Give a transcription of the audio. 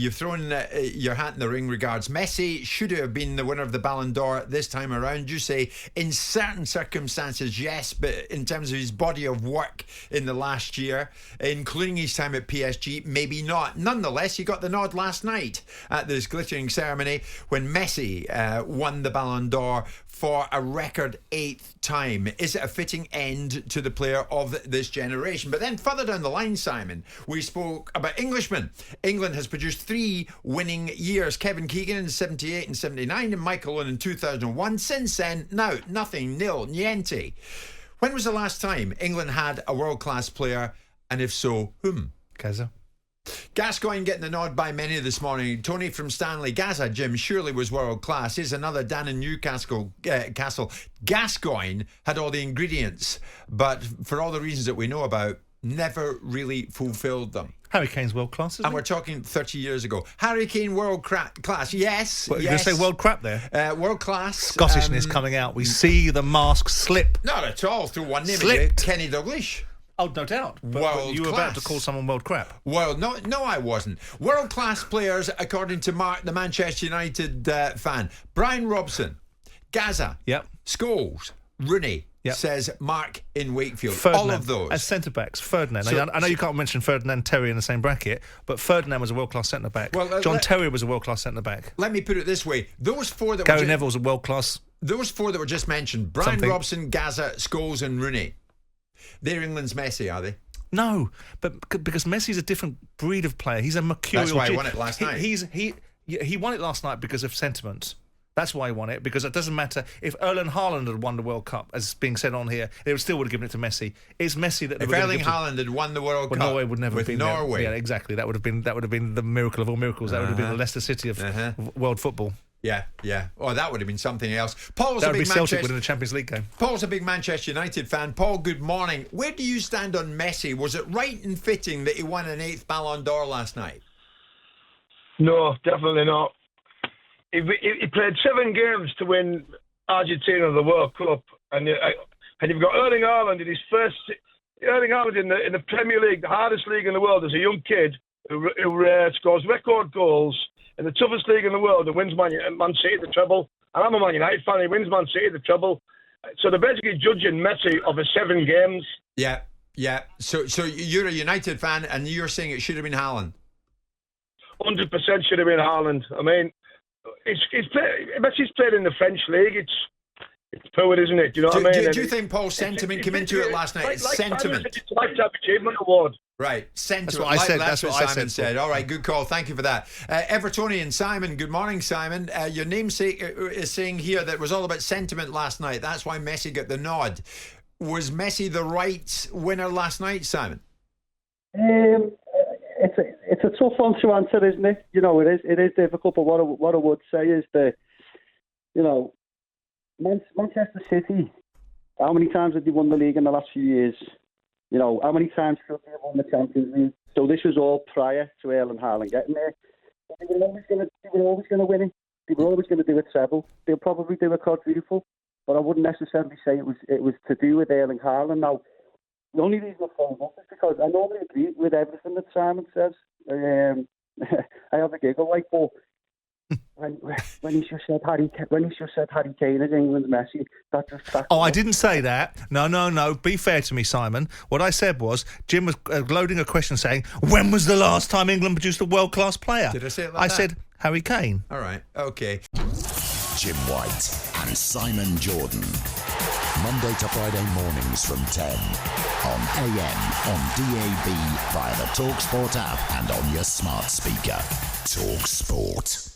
you've thrown your hat in the ring. Regards. Messi should have been the winner of the Ballon d'Or this time around. You say in certain circumstances, yes, but in terms of his body of work in the last year, including his time at PSG, maybe not. Nonetheless, he got the nod last night at this glittering ceremony when Messi won the Ballon d'Or for a record 8th time. Is it a fitting end to the player of this generation? But then further down the line, Simon, we spoke about Englishmen. England has produced 3 winning years. Kevin Keegan in 78 and 79 and Michael Owen in 2001. Since then, now, nothing, nil, niente. When was the last time England had a world-class player? And if so, whom? Gaza. Gascoigne getting the nod by many this morning. Tony from Stanley. Gaza, Jim, surely was world class. Here's another Dan in Newcastle. Gascoigne had all the ingredients, but for all the reasons that we know about, never really fulfilled them. Harry Kane's world class, isn't And we're talking 30 years ago. Harry Kane, world class. Yes. What, you're going to say world crap there? World class. Scottishness coming out. We see the mask slip. Not at all. Through one name. Slipped. Kenny Dalglish. Oh, no doubt. But you were about to call someone world crap. Well, no, I wasn't. World-class players, according to Mark, the Manchester United fan. Brian Robson, Gaza, Yep. Scholes, Rooney, Yep. Says Mark in Wakefield. Ferdinand, all of those. as centre-backs. Ferdinand. So, I know you can't mention Ferdinand and Terry in the same bracket, but Ferdinand was a world-class centre-back. Well, John Terry was a world-class centre-back. Let me put it this way. Those four that Gary Neville was a world-class... Those four that were just mentioned, Brian Robson, Gaza, Scholes and Rooney, they're England's Messi, are they? No, but because Messi's a different breed of player. He's a mercurial... That's why he won it last night. He won it last night because of sentiment. That's why he won it, because it doesn't matter if Erling Haaland had won the World Cup, as being said on here, they still would have given it to Messi. It's Messi that... If Erling Haaland had won the World Cup... Norway would never have been Norway. There. Yeah, exactly. That would have been the miracle of all miracles. That would have been the Leicester City of world football. Yeah. Oh, that would have been something else. Paul's that a would big be Celtic winning the Champions League game. Paul's a big Manchester United fan. Paul, good morning. Where do you stand on Messi? Was it right and fitting that he won an 8th Ballon d'Or last night? No, definitely not. He played 7 games to win Argentina the World Cup, and you've got Erling Haaland in his first. Erling Haaland in the Premier League, the hardest league in the world, as a young kid who scores record goals in the toughest league in the world and wins Man City the treble. And I'm a Man United fan. He wins Man City the treble. So they're basically judging Messi over 7 games. Yeah. So you're a United fan, and you're saying it should have been Haaland. 100% should have been Haaland. I mean, Messi's played in the French league. It's poor, isn't it? Do you know what I mean? Do you think Paul's sentiment came into it last night? Sentiment. It's a lifetime achievement award. Right, sentiment. That's what I said. That's what Simon said. All right, good call. Thank you for that. Evertonian Simon, good morning, Simon. Your namesake is saying here that it was all about sentiment last night. That's why Messi got the nod. Was Messi the right winner last night, Simon? It's a tough one to answer, isn't it? You know, it is difficult. But what I would say is that, you know, Manchester City, how many times have they won the league in the last few years? You know, how many times have they won the Champions League? So this was all prior to Erling Haaland getting there. They were always going to win it. They were always going to do a treble. They'll probably do a quadruple, but I wouldn't necessarily say it was to do with Erling Haaland. Now, the only reason I phoned up is because I normally agree with everything that Simon says. I have a giggle, like, but when he just said Harry Kane is England's Messi, that just... I didn't say that. No. Be fair to me, Simon. What I said was, Jim was loading a question saying, when was the last time England produced a world-class player? Did I say it like that? I said, Harry Kane. All right, okay. Jim White and Simon Jordan. Monday to Friday mornings from 10 on AM, on DAB, via the talkSPORT app and on your smart speaker. talkSPORT.